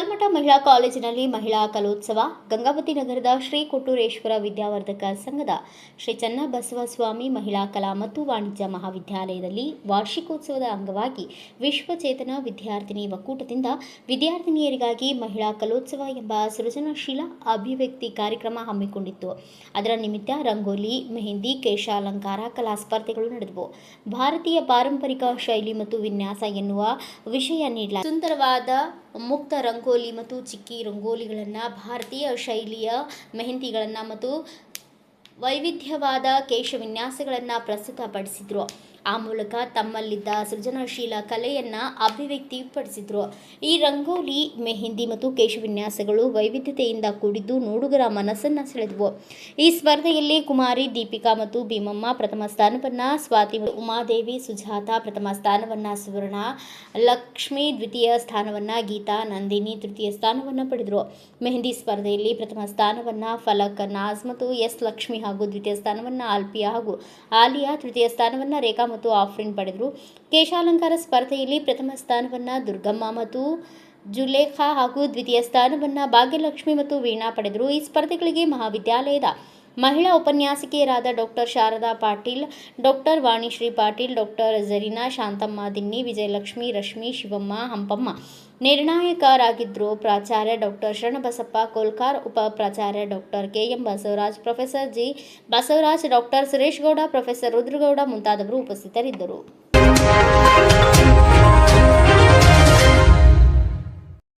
ಕಲ್ಮಠ ಮಹಿಳಾ ಕಾಲೇಜಿನಲ್ಲಿ ಮಹಿಳಾ ಕಲೋತ್ಸವ. ಗಂಗಾವತಿ ನಗರದ ಶ್ರೀ ಕೊಟ್ಟೂರೇಶ್ವರ ವಿದ್ಯಾವರ್ಧಕ ಸಂಘದ ಶ್ರೀ ಚನ್ನಬಸವ ಸ್ವಾಮಿ ಮಹಿಳಾ ಕಲಾ ಮತ್ತು ವಾಣಿಜ್ಯ ಮಹಾವಿದ್ಯಾಲಯದಲ್ಲಿ ವಾರ್ಷಿಕೋತ್ಸವದ ಅಂಗವಾಗಿ ವಿಶ್ವಚೇತನ ವಿದ್ಯಾರ್ಥಿನಿ ಒಕ್ಕೂಟದಿಂದ ವಿದ್ಯಾರ್ಥಿನಿಯರಿಗಾಗಿ ಮಹಿಳಾ ಕಲೋತ್ಸವ ಎಂಬ ಸೃಜನಶೀಲ ಅಭಿವ್ಯಕ್ತಿ ಕಾರ್ಯಕ್ರಮ ಹಮ್ಮಿಕೊಂಡಿತ್ತು. ಅದರ ನಿಮಿತ್ತ ರಂಗೋಲಿ, ಮೆಹಂದಿ, ಕೇಶಾಲಂಕಾರ ಕಲಾ ಸ್ಪರ್ಧೆಗಳು ನಡೆದವು. ಭಾರತೀಯ ಪಾರಂಪರಿಕ ಶೈಲಿ ಮತ್ತು ವಿನ್ಯಾಸ ಎನ್ನುವ ವಿಷಯ ನೀಡಲಾಗಿದೆ. ಸುಂದರವಾದ ಮುಕ್ತ ರಂಗೋಲಿ ಮತ್ತು ಚಿಕ್ಕಿ ರಂಗೋಲಿಗಳನ್ನು, ಭಾರತೀಯ ಶೈಲಿಯ ಮೆಹಂದಿಗಳನ್ನು ಮತ್ತು ವೈವಿಧ್ಯವಾದ ಕೇಶವಿನ್ಯಾಸಗಳನ್ನು ಪ್ರಸ್ತುತಪಡಿಸಿದರು. ಆ ಮೂಲಕ ತಮ್ಮಲ್ಲಿದ್ದ ಸೃಜನಶೀಲ ಕಲೆಯನ್ನು ಅಭಿವ್ಯಕ್ತಿಪಡಿಸಿದರು. ಈ ರಂಗೋಲಿ, ಮೆಹಂದಿ ಮತ್ತು ಕೇಶವಿನ್ಯಾಸಗಳು ವೈವಿಧ್ಯತೆಯಿಂದ ಕೂಡಿದ್ದು ನೋಡುಗರ ಮನಸ್ಸನ್ನು ಸೆಳೆದವು. ಈ ಸ್ಪರ್ಧೆಯಲ್ಲಿ ಕುಮಾರಿ ದೀಪಿಕಾ ಮತ್ತು ಭೀಮಮ್ಮ ಪ್ರಥಮ ಸ್ಥಾನವನ್ನು, ಸ್ವಾತಿ, ಉಮಾದೇವಿ, ಸುಜಾತ ಪ್ರಥಮ ಸ್ಥಾನವನ್ನು, ಸುವರ್ಣ, ಲಕ್ಷ್ಮಿ ದ್ವಿತೀಯ ಸ್ಥಾನವನ್ನು, ಗೀತಾ, ನಂದಿನಿ ತೃತೀಯ ಸ್ಥಾನವನ್ನು ಪಡೆದರು. ಮೆಹಂದಿ ಸ್ಪರ್ಧೆಯಲ್ಲಿ ಪ್ರಥಮ ಸ್ಥಾನವನ್ನು ಫಲಕ್, ನಾಜ್ ಮತ್ತು ಎಸ್ ಲಕ್ಷ್ಮಿ ಹಾಗೂ ದ್ವಿತೀಯ ಸ್ಥಾನವನ್ನು ಆಲ್ಪಿಯಾ ಹಾಗೂ ಆಲಿಯಾ, ತೃತೀಯ ಸ್ಥಾನವನ್ನು ರೇಖಾ ಮತ್ತು ಆಫ್ರಿನ್ ಪಡೆದರು. ಕೇಶಾಲಂಕಾರ ಸ್ಪರ್ಧೆಯಲ್ಲಿ ಪ್ರಥಮ ಸ್ಥಾನವನ್ನು ದುರ್ಗಮ್ಮ ಮತ್ತು ಜುಲೇಖಾ ಹಾಗೂ ದ್ವಿತೀಯ ಸ್ಥಾನವನ್ನು ಭಾಗ್ಯಲಕ್ಷ್ಮಿ ಮತ್ತು ವೀಣಾ ಪಡೆದರು. ಈ ಸ್ಪರ್ಧೆಗಳಿಗೆ ಮಹಾವಿದ್ಯಾಲಯದ ಮಹಿಳಾ ಉಪನ್ಯಾಸಕಿಯರಾದ doctor Sharada Patil, doctor Vanishree Patil, doctor Zarina, Shanthamma Dinni, Vijayalakshmi, Rashmi, Shivamma, Hampamma ನಿರ್ಣಾಯಕರಾಗಿದ್ದರು. ಪ್ರಾಚಾರ್ಯ ಡಾಕ್ಟರ್ ಶರಣಬಸಪ್ಪ ಕೋಲ್ಕಾರ್, ಉಪ ಪ್ರಾಚಾರ್ಯ doctor K M. Basavaraj, professor G. Basavaraj, doctor Suresh Gowda, professor Rudragowda ಮುಂತಾದವರು ಉಪಸ್ಥಿತರಿದ್ದರು.